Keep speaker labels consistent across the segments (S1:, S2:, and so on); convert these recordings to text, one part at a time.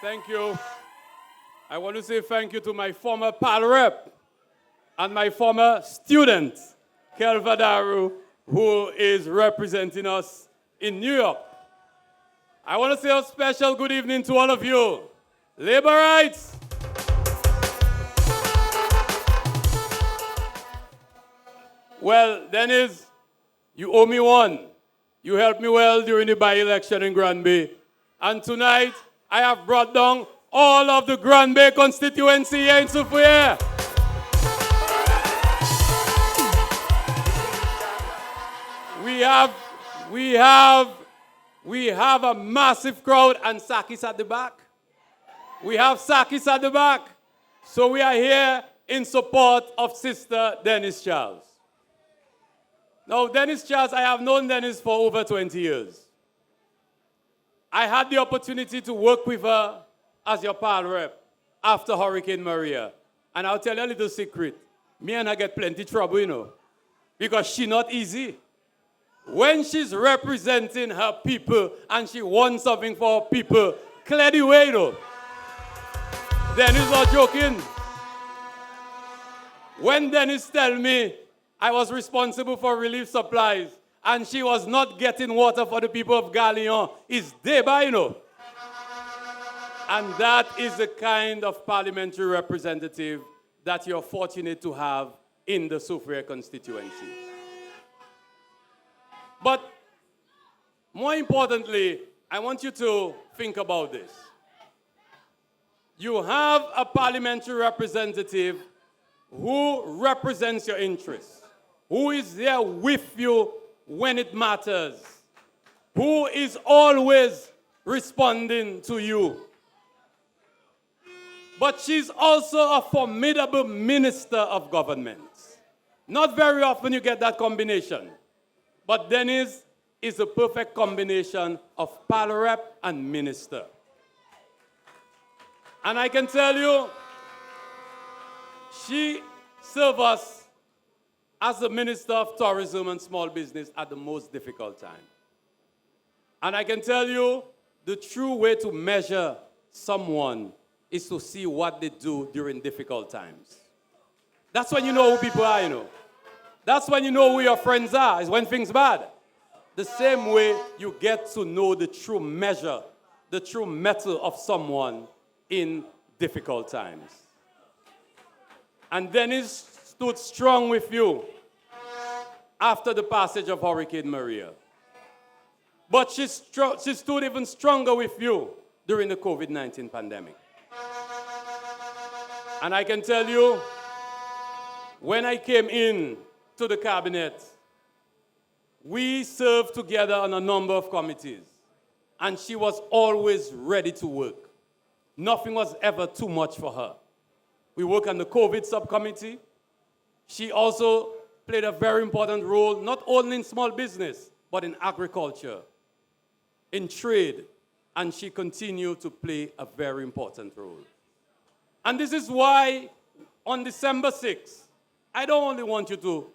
S1: Thank you. I want to say thank you to my former pal rep and my former student, Kelvadaru, who is representing us in New York. I want to say a special good evening to all of you. Labor rights. Well, Dennis, you owe me one. You helped me well during the by-election in Granby. And tonight, I have brought down all of the Granby constituency here in Soufriere. We have a massive crowd and Sakis at the back. We have Sakis at the back. So we are here in support of Sister Dennis Charles. Now, Dennis Charles, I have known Dennis for over 20 years. I had the opportunity to work with her as your pal rep after Hurricane Maria. And I'll tell you a little secret. Me and her get plenty trouble, you know, because she's not easy. When she's representing her people and she wants something for her people, clear the way, you know. Dennis not joking. When Dennis tell me I was responsible for relief supplies and she was not getting water for the people of Galion, it's Deba, you know. And that is the kind of parliamentary representative that you're fortunate to have in the Soufriere constituency. But more importantly, I want you to think about this. You have a parliamentary representative who represents your interests, who is there with you when it matters, who is always responding to you. But she's also a formidable minister of government. Not very often you get that combination. But Dennis is a perfect combination of pal rep and minister. And I can tell you, she served us as the Minister of Tourism and Small Business at the most difficult time. And I can tell you, the true way to measure someone is to see what they do during difficult times. That's when you know who people are, you know. That's when you know who your friends are, is when things bad. The same way you get to know the true measure, the true mettle of someone in difficult times. And Dennis stood strong with you after the passage of Hurricane Maria. But she stood even stronger with you during the COVID-19 pandemic. And I can tell you, when I came in to the cabinet, we served together on a number of committees, and she was always ready to work. Nothing was ever too much for her. We worked on the COVID subcommittee. She also played a very important role, not only in small business, but in agriculture, in trade, and she continued to play a very important role. And this is why on December 6th, I don't only want you to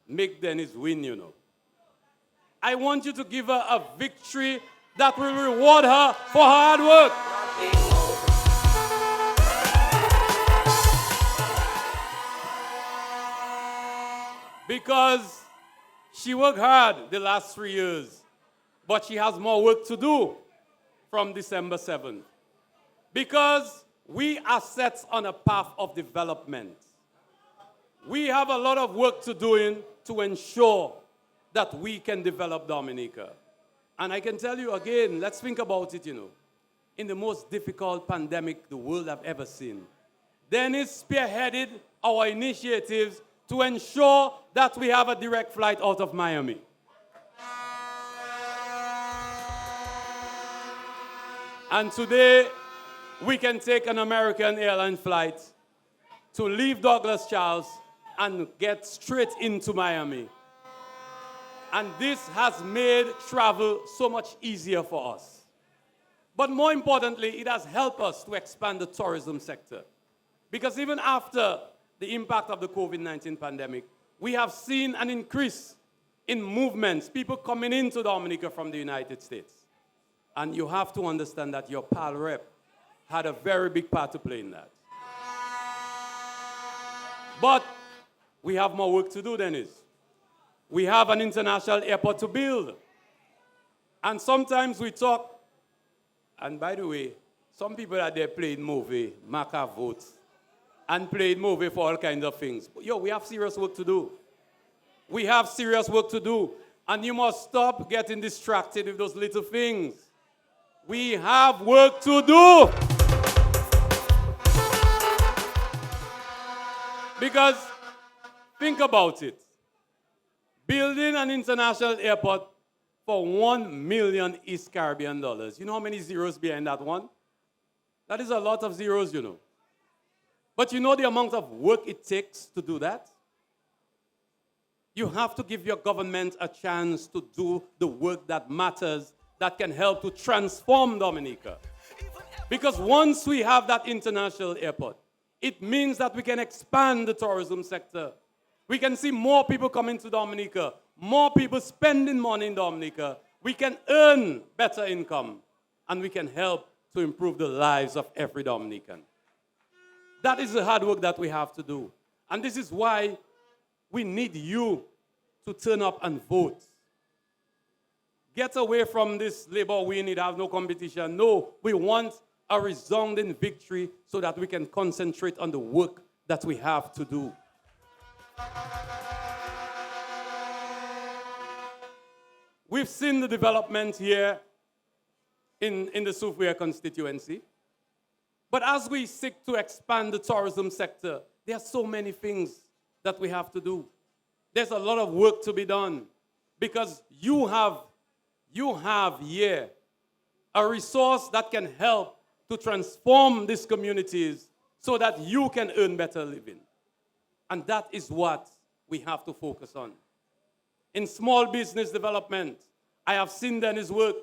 S1: make Dennis win, you know. I want you to give her a victory that will reward her for her hard work. Because she worked hard the last 3 years, but she has more work to do from December 7th. Because we are set on a path of development. We have a lot of work to do to ensure that we can develop Dominica. And I can tell you again, let's think about it, you know. In the most difficult pandemic the world have ever seen, Dennis spearheaded our initiatives to ensure that we have a direct flight out of Miami. And today, we can take an American airline flight to leave Douglas Charles and get straight into Miami. And this has made travel so much easier for us. But more importantly, it has helped us to expand the tourism sector. Because even after the impact of the COVID-19 pandemic, we have seen an increase in movements, people coming into Dominica from the United States. And you have to understand that your pal rep had a very big part to play in that. But we have more work to do, Dennis. We have an international airport to build. And sometimes we talk, and by the way, some people are there playing movie, mark votes, and playing movie for all kinds of things. But, we have serious work to do. We have serious work to do. And you must stop getting distracted with those little things. We have work to do. Because, think about it. Building an international airport for $1 million East Caribbean dollars. You know how many zeros behind that one? That is a lot of zeros, you know. But you know the amount of work it takes to do that? You have to give your government a chance to do the work that matters, that can help to transform Dominica. Because once we have that international airport, it means that we can expand the tourism sector. We can see more people coming to Dominica, more people spending money in Dominica. We can earn better income, and we can help to improve the lives of every Dominican. That is the hard work that we have to do. And this is why we need you to turn up and vote. Get away from this labor win, it has no competition. No, we want a resounding victory so that we can concentrate on the work that we have to do. We've seen the development here in the Soufriere constituency. But as we seek to expand the tourism sector, there are so many things that we have to do. There's a lot of work to be done because you have here a resource that can help to transform these communities so that you can earn better living. And that is what we have to focus on. In small business development, I have seen Dennis work,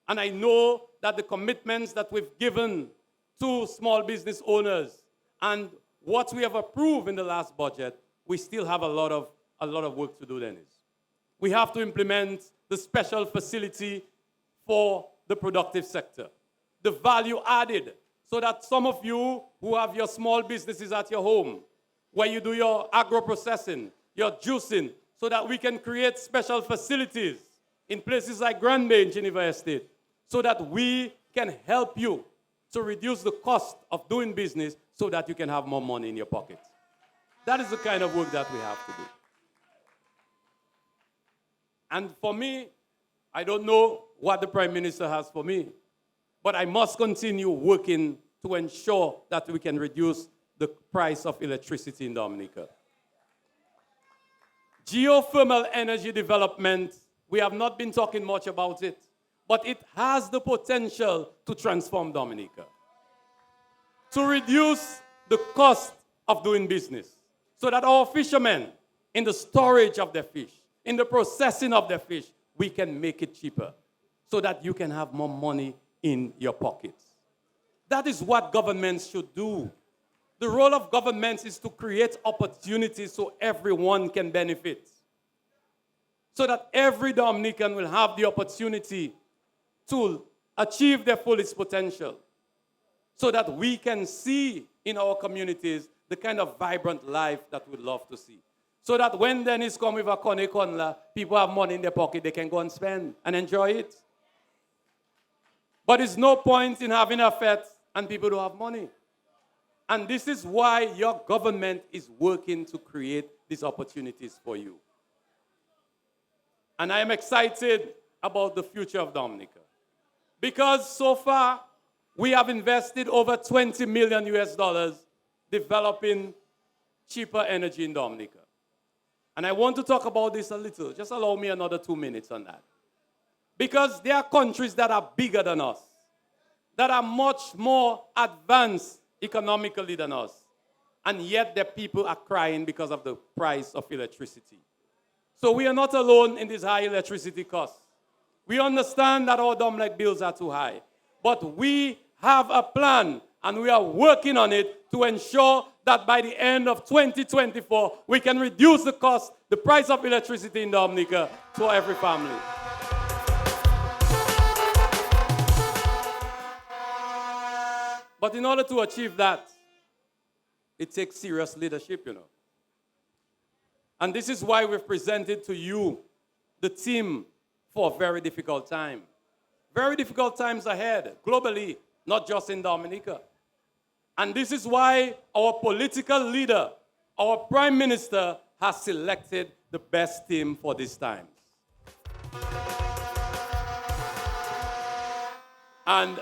S1: and I know that the commitments that we've given to small business owners and what we have approved in the last budget, we still have a lot of work to do, Dennis. We have to implement the special facility for the productive sector, the value added, so that some of you who have your small businesses at your home, where you do your agro-processing, your juicing, so that we can create special facilities in places like Grand Bay in Geneva Estate, so that we can help you to reduce the cost of doing business so that you can have more money in your pocket. That is the kind of work that we have to do. And for me, I don't know what the Prime Minister has for me, but I must continue working to ensure that we can reduce the price of electricity in Dominica. Geothermal energy development, we have not been talking much about it, but it has the potential to transform Dominica, to reduce the cost of doing business, so that our fishermen, in the storage of their fish, in the processing of their fish, we can make it cheaper, so that you can have more money in your pockets. That is what governments should do. The role of governments is to create opportunities so everyone can benefit, so that every Dominican will have the opportunity to achieve their fullest potential, so that we can see in our communities the kind of vibrant life that we'd love to see. So that when Dennis comes with a Kone Konla, people have money in their pocket, they can go and spend and enjoy it. But there's no point in having a fete and people don't have money. And this is why your government is working to create these opportunities for you. And I am excited about the future of Dominica. Because so far, we have invested over $20 million developing cheaper energy in Dominica. And I want to talk about this a little. Just allow me another 2 minutes on that. Because there are countries that are bigger than us, that are much more advanced economically than us, and yet their people are crying because of the price of electricity. So we are not alone in these high electricity costs. We understand that our Domlec bills are too high, but we have a plan, and we are working on it to ensure that by the end of 2024, we can reduce the cost, the price of electricity in Dominica to every family. But in order to achieve that, it takes serious leadership, you know. And this is why we've presented to you the theme for a very difficult time. Very difficult times ahead, globally, not just in Dominica. And this is why our political leader, our Prime Minister, has selected the best theme for this time. And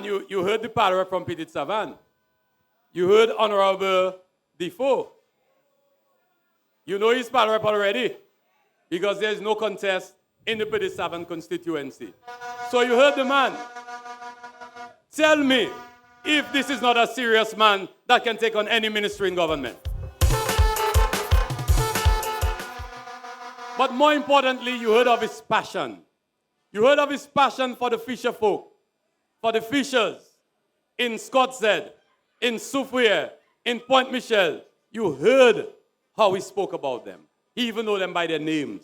S1: you heard the paragraph from Petit Savan. You heard Honorable Defoe. You know his paragraph already because there is no contest in the Petit Savan constituency. So you heard the man. Tell me if this is not a serious man that can take on any ministry in government. But more importantly, you heard of his passion. You heard of his passion for the fisher folk, for the fishers in Scotshead, in Soufriere, in Point Michel. You heard how he spoke about them. He even know them by their names.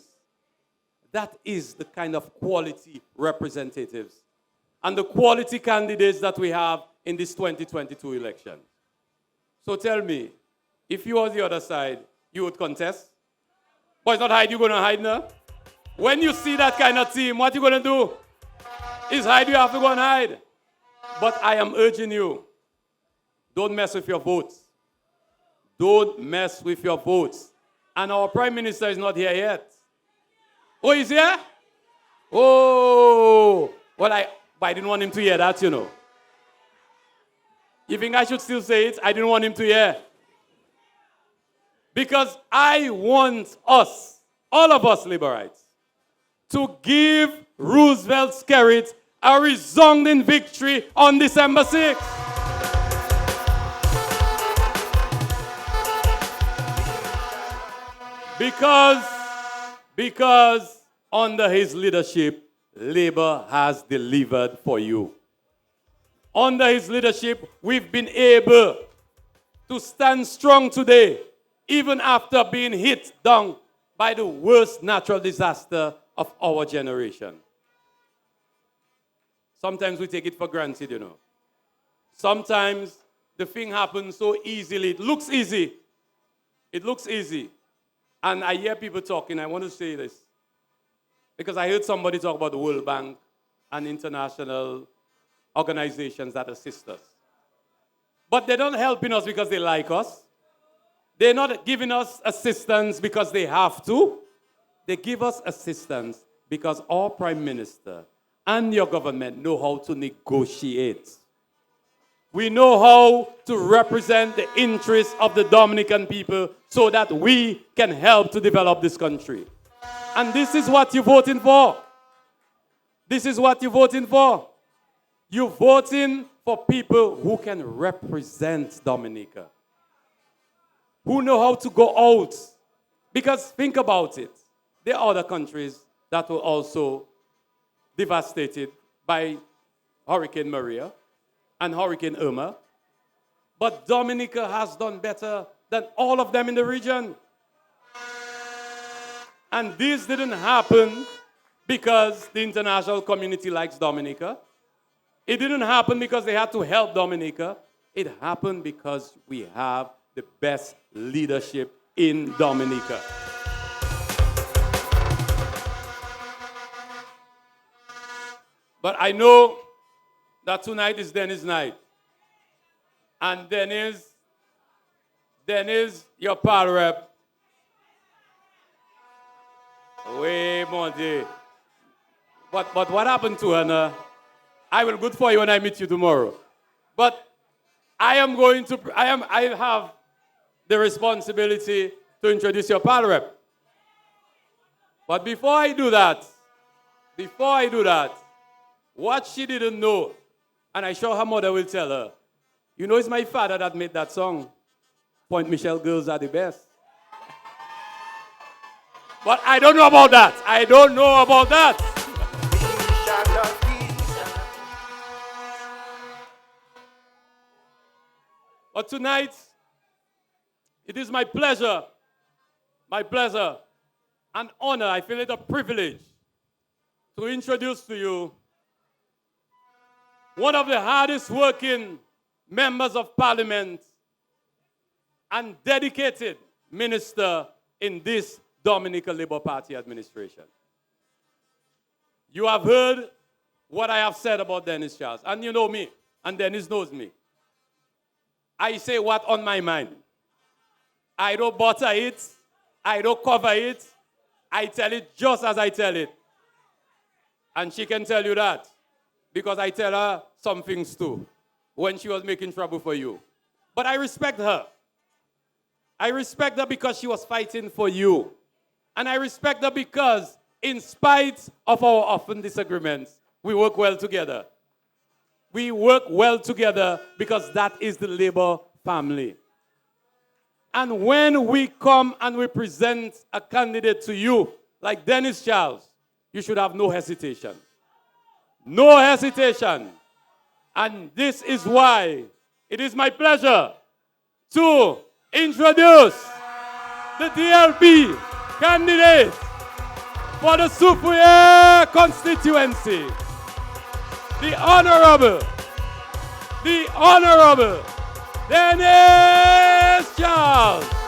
S1: That is the kind of quality representatives and the quality candidates that we have in this 2022 election. So tell me, if you were on the other side, you would contest? But it's not hide, you're going to hide now? When you see that kind of team, what you going to do? Is hide, you have to go and hide. But I am urging you, don't mess with your votes. Don't mess with your votes. And our Prime Minister is not here yet. Oh, he's here? Oh, well, I didn't want him to hear that, you know. You think I should still say it? I didn't want him to hear. Because I want us, all of us Liberites, to give Roosevelt Skerrit a resounding victory on December 6th. Because under his leadership, Labour has delivered for you. Under his leadership, we've been able to stand strong today, even after being hit down by the worst natural disaster of our generation. Sometimes we take it for granted, you know. Sometimes the thing happens so easily. It looks easy. It looks easy. And I hear people talking. I want to say this. Because I heard somebody talk about the World Bank and international organizations that assist us. But they're not helping us because they like us. They're not giving us assistance because they have to. They give us assistance because our Prime Minister and your government know how to negotiate. We know how to represent the interests of the Dominican people so that we can help to develop this country. And this is what you're voting for. This is what you're voting for. You're voting for people who can represent Dominica, who know how to go out. Because think about it. There are other countries that were also devastated by Hurricane Maria and Hurricane Irma. But Dominica has done better than all of them in the region. And this didn't happen because the international community likes Dominica. It didn't happen because they had to help Dominica. It happened because we have the best leadership in Dominica. But I know that tonight is Dennis' night. And Dennis, your pal rep. Wait, Monty. But what happened to her now? I will good for you when I meet you tomorrow. But I have the responsibility to introduce your pal rep. But before I do that, what she didn't know, and I'm sure her mother will tell her, you know it's my father that made that song, Point Michel Girls Are the Best. But I don't know about that. I don't know about that. But tonight, it is my pleasure, and honor, I feel it a privilege, to introduce to you one of the hardest working members of parliament and dedicated minister in this Dominica Labour Party administration. You have heard what I have said about Dennis Charles, and you know me, and Dennis knows me. I say what's on my mind. I don't butter it, I don't cover it, I tell it just as I tell it. And she can tell you that, because I tell her some things too, when she was making trouble for you. But I respect her. I respect her because she was fighting for you. And I respect her because, in spite of our often disagreements, we work well together. We work well together because that is the Labour family. And when we come and we present a candidate to you, like Dennis Charles, you should have no hesitation. No hesitation. And this is why it is my pleasure to introduce the DLP candidate for the Soufriere constituency, the Honorable Dennis Charles.